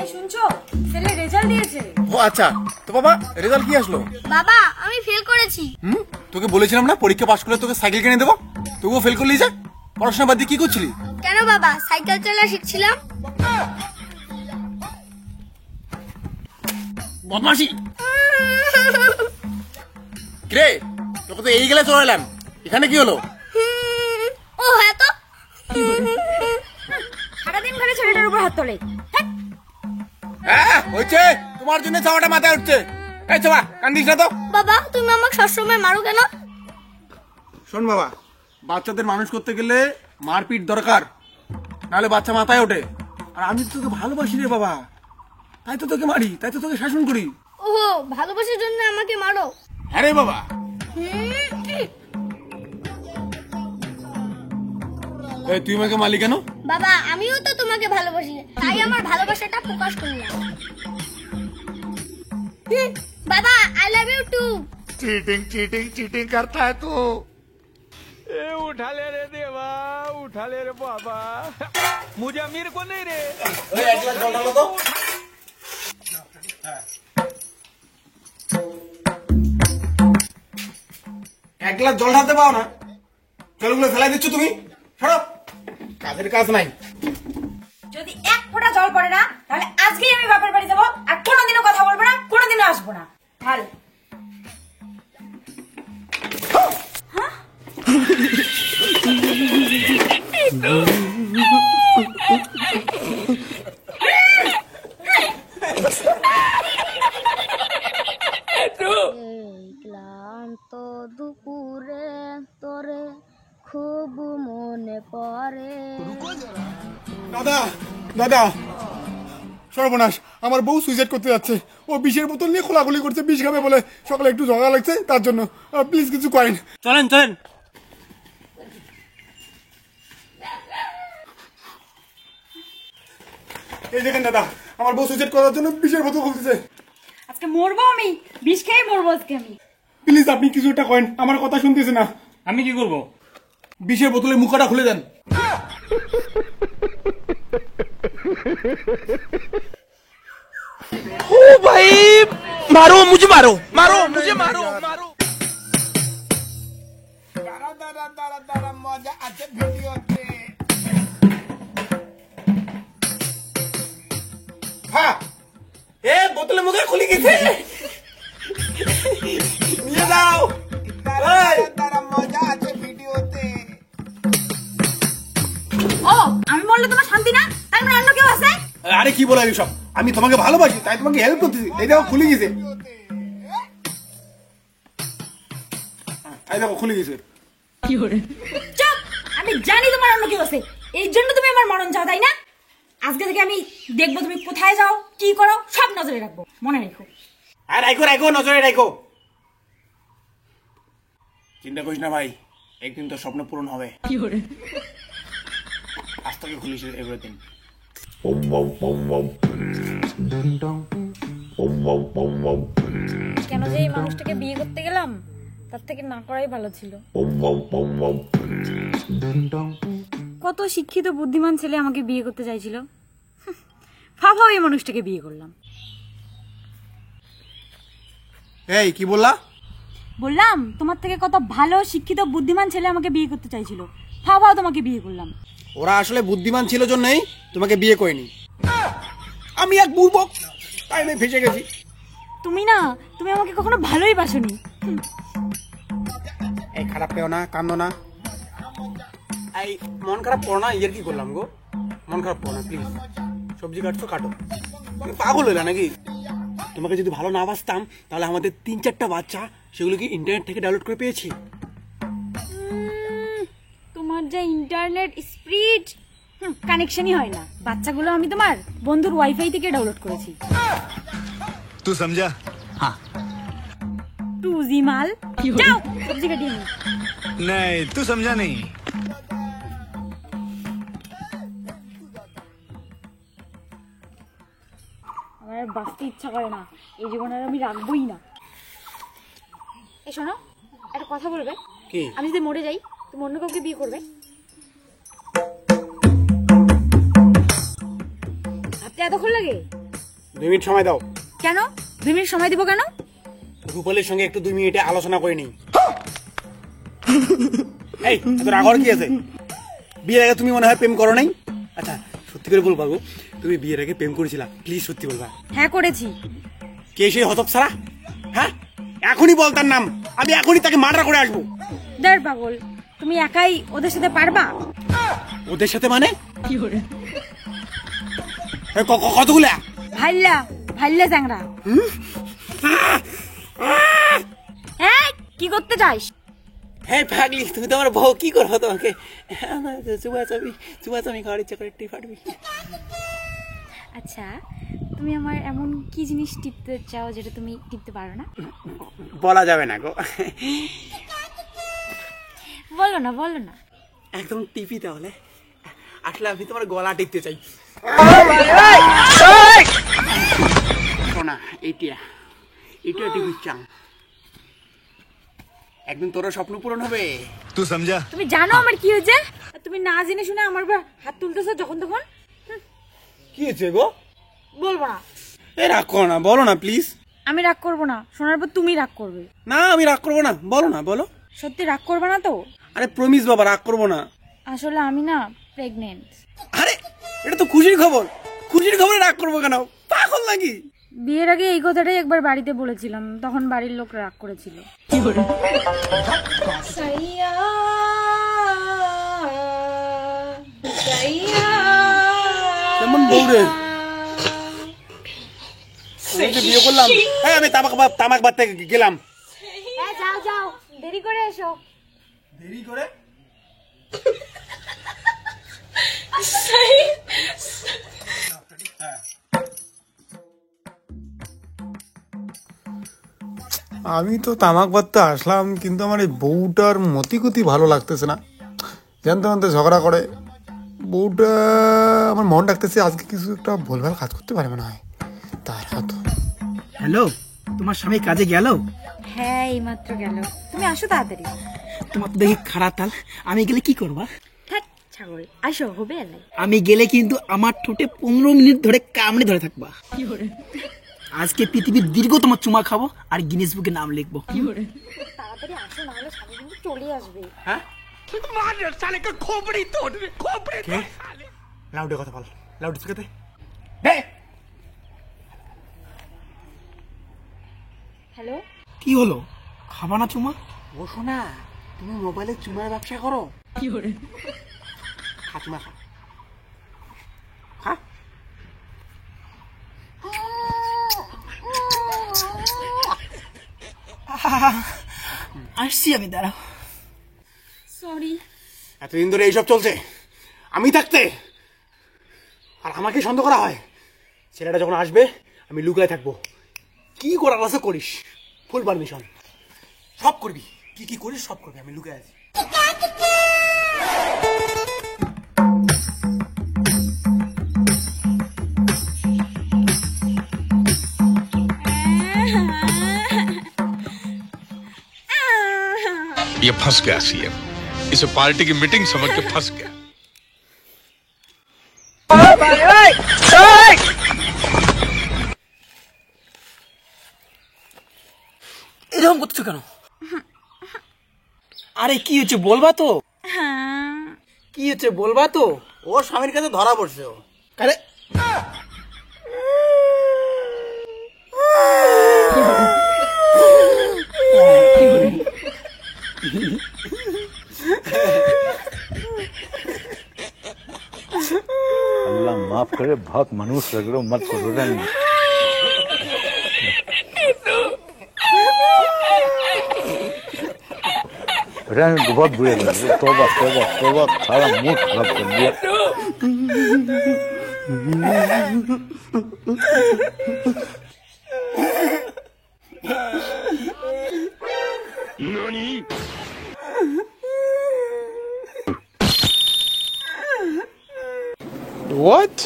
এই শুনছো, ছেলে রেজাল্ট দিয়েছে। ও আচ্ছা, তো বাবা রেজাল্ট কি আসলো? বাবা আমি ফেল করেছি। তোকে বলেছিলাম না পরীক্ষা পাশ করলে তোকে সাইকেল কিনে দেবো, তবুও ফেল করলি যে। পড়াশোনা বাদ দিয়ে কি করছিলি? কেন বাবা, সাইকেল চালা শিখছিলাম। বদমাশি। কিরে, তোকে তো এই গেলে চলে এলাম, এখানে কি হলো? ও হ্যাঁ তো, সারাদিন ঘরে ছেলেটার উপর হাত তোলে। হ্যাঁ হয়েছে, তোমার জন্য চাওয়াটা মাথায় উঠছে। এই চাওয়া কান্দিস না তো। বাবা তুমি আমাকে সবসময় মারো কেন? শোন বাবা, বাচ্চাদের মানুষ করতে গেলে মারপিট দরকার, নাহলে বাচ্চা মাথায় ওঠে। আর আমি তো তোকে ভালোবাসি রে বাবা, তাই তো তোকে মারি, তাই তো তোকে শাসন করি। ও ভালোবাসার জন্য আমাকে মারো? হ্যাঁ রে বাবা। এই তুই আমাকে মারলি কেন? বাবা আমিও তো তোমাকে ভালোবাসি, তাই আমার ভালোবাসাটা প্রকাশ করলাম। বাবা I love you too. Cheating cheating cheating करता है तू। ए उठा ले रे देवा, उठा ले रे बाबा, मुझे अमीर को नहीं रे। এক গ্লাস জল ঢালো তো। এক গ্লাস জল ঢালতে পাও না, জলগুলো ফেলাই দিচ্ছ তুমি। সরো, কাজের কাজ নাই। যদি এক ফোঁটা জল পড়ে না, তাহলে আজকেই আমি বাপের বাড়ি যাবো, আর কোনোদিনও কথা বলবো না, কোনোদিনও আসবো না। ঢাল। ক্লান্ত দুপুরে তোরে খুব মনে পড়ে। দাদা দাদা, সর্বনাশ, আমার বউ সুইসাইড করতে যাচ্ছে। ও বিষের বোতল নিয়ে খোলাখুলি করছে, বিষ খাবে বলে। সকালে একটু ঝগড়া লাগছে, তার জন্য প্লিজ কিছু করেন। চলেন চলেন। এই দেখেন দাদা, আমার বউ সুইসাইড করার জন্য বিষের বোতল খুলতেছে। আজকে মরবো আমি, বিষ খেয়ে মরবো আজকে আমি। প্লিজ আপনি কিছু একটা করেন, আমার কথা শুনতেছে না। আমি কি করব? বিষের বোতলের মুখটা খুলে দেন। ओ भाई मारो मुझे, मारो मारो मुझे, मारो मारो। मजा আছে ভিডিওতে। হ্যাঁ, এ বোতলের মুখে খুলে গেছে, নিয়ে যাও। মজা আছে ভিডিওতে। ও আমি বললে তোমার শান্তি না, তার মানে অন্য কেউ আছে? আরে কি বলে সব, আমি তোমাকে ভালোবাসি তাই তোমাকে হেল্প করতেছি। এই দেখো খুলে গেছে, এই দেখো খুলে গেছে। চুপ, আমি জানি তোমার অন্য কেউ আছে, এই জন্য তুমি আমার মরণ চাও, তাই না? আজকে থেকে আমি দেখবো তুমি কোথায় যাও, কি করো, সব নজরে রাখবো, মনে রেখো। আর রাখো রাখো, নজরে রাখো। চিন্তা করিস না ভাই, একদিন তো স্বপ্ন পূরণ হবে। আজ থেকে খুলিস এভরিথিং। কেন যে এই মানুষটাকে বিয়ে করতে গেলাম, তার থেকে না করাই ভালো ছিল। কত শিক্ষিত বুদ্ধিমান ছেলে আমাকে বিয়ে করতে চাইছিল, ভাবাও এই মানুষটাকে বিয়ে করলাম। এই কি বললা? বললাম তোমার থেকে কত ভালো শিক্ষিত বুদ্ধিমান ছেলে আমাকে বিয়ে করতে চাইছিল, ভাবাও তোমাকে বিয়ে করলাম। ওরা আসলে বুদ্ধিমান ছিল জন্যই তোমাকে বিয়ে করেনি। আমি এক বুড়বক, তাই আমি ফেসে গেছি। তুমি না, তুমি আমাকে কখনো ভালোই বাসনি। এই খারাপ পেও না, কান্দো না। এই মন খারাপ করো না, ইয়ের কি করলাম গো, মন খারাপ করো না প্লিজ। সবজি কাটছো কাটো, তুমি পাগল হইলা নাকি? তোমাকে যদি ভালো না বাসতাম তাহলে আমাদের 3-4টা বাচ্চা সেগুলো কি ইন্টারনেট থেকে ডাউনলোড করে পেয়েছি। তোমার যে ইন্টারনেট স্পিড কানেকশনই হয় না, বাচ্চাগুলো আমি তোমার বন্ধুর ওয়াইফাই থেকে ডাউনলোড করেছি। तू समझा? हाँ। 2G মাল। যাও সবজি কাটিয়ে নিও। नहीं तू समझा नहीं। আমার আর বাঁচতে ইচ্ছা করে না, এই জীবনে আর আমি রাখবোই না। এই শোনো, একটা কথা বলবে? কি? আমি যদি মরে যাই, তুমি অন্য কাউকে বিয়ে করবে? ভাবতে এতক্ষণ লাগে? 2 মিনিট সময় দাও। কেন 2 মিনিট সময় দিব কেন? রূপালের সঙ্গে একটু 2 মিনিটে আলোচনা করে নিই। এই তোর রাগর কি আছে? বিয়ের আগে তুমি মনে হয় প্রেম করো নাই? আচ্ছা সত্যি করে বলবা গো, তুমি বিয়ের আগে প্রেম করেছিলা? প্লিজ সত্যি বলবা। হ্যাঁ করেছি। কে সেই হতপছাড়া? হ্যাঁ এখনই বল তার নাম, আমি এখনই তাকে মার্ডার করে আসবো। দেড় পাগল, তুমি একাই ওদের সাথে পারবা? ওদের সাথে মানে কতগুলা? ভাইল্লা ভাইল্লা চ্যাংরা। হ্যাঁ কি করতে চাস? হ্যাঁ পাগলি, তুমি তো আমার বউ, কি করবো তোমাকে? চুমাচামি খাওয়ার ইচ্ছা করে একটু ফাটবি। আচ্ছা তুমি আমার এমন কি জিনিস টিপতে চাও যেটা তুমি টিপতে পারো না? বলা যাবে না গো। বলো না বলো না। একদম টিপি তাহলে। আসলে আমি তোমার গলা টিপতে চাই। শোনা এইটা টিপি চাং, একদিন তোর স্বপ্ন পূরণ হবে। तू समझा? তুমি জানো আমার কি হয়েছে? তুমি না জেনে শুনে আমার উপর হাত তুলতেছো যখন তখন। কি হয়েছে গো? বলবো না। এ রাগ করো না, বলো না প্লিজ। আমি রাগ করবো না, শোনার পর তুমি রাগ করবে। না আমি রাগ করবো না, বলো না, বলো। সত্যি রাগ করবে না তো? আরে প্রমিস বাবা, রাগ করবো না। আসলে আমি না প্রেগনেন্ট। আরে এটা তো খুশির খবর, খুশির খবরে রাগ করবো কেন? পাগল নাকি? বিয়ের আগে এই কথাটাই একবার বাড়িতে বলেছিলাম, তখন বাড়ির লোক রাগ করেছিল। কেমন বউ রে? বিয়ে করলাম, হ্যাঁ আমি তামাক বাদ থেকে গেলাম। হ্যাঁ যাও যাও, দেরি করে এসো। দেরি করে? আমি তো তামাক বাদতে আসলাম, কিন্তু আমার এই বউটার মতিগতি ভালো লাগতেছে না। জানতে জানতে ঝগড়া করে। বউটা আমার মন ডাকতেছে আজকে কিছু একটা ভুলভাল কাজ করতে পারে মনে হয়। তার হাত। হ্যালো, তোমার স্বামী কাজে গেল? হ্যাঁ এইমাত্র গেল। তুমি আসো তাড়াতাড়ি। তোমার তো দেখি খারাপ তাল, আমি গেলে কি করবা? থাক ছাগল, আসো হবে এলাই। আমি গেলে কিন্তু আমার ঠোঁটে 15 মিনিট ধরে কামড়ে ধরে থাকবা। আজকে পৃথিবীর দীর্ঘতম চুমা খাবো আর গিনেস বুকে নাম লিখবো। তাড়াতাড়ি আসো, নাহলে স্বামী কিন্তু চলে আসবে। হ্যাঁ লাউডে কথা বল, লাউড স্পিকারে। হ্যালো কি হলো, খাবা না চুমা? ও শোনা, তুমি মোবাইলে চুমার ব্যবসা করো? কি করে? খা চুমা খা, খা। আসছি আমি, দাঁড়াও। সরি। এতদিন ধরে এইসব চলছে আমি থাকতে, আর আমাকে সন্দেহ করা হয়। ছেলেটা যখন আসবে আমি লুকায় থাকবো, কি করার আছে করিস, ফুল পারমিশন, সব করবি, কি কি করিস সব করবি, আমি লুকায় আছি। ये फंस गया सीएम, इसे पार्टी की मीटिंग समझ के फंस गया। এরকম করছো কেন? আরে কি হচ্ছে বলবা তো? কি হচ্ছে বলবা তো? ও স্বামীর কাছে ধরা পড়ছে ও। আরে अल्लाह माफ करे, बहुत मनुष्य लग रहे हो, मत करो। बहुत बुरे लग रहे। तौबा तौबा तौबा, सारा मूड खराब कर दिया। What?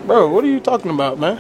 Bro, what are you talking about, man?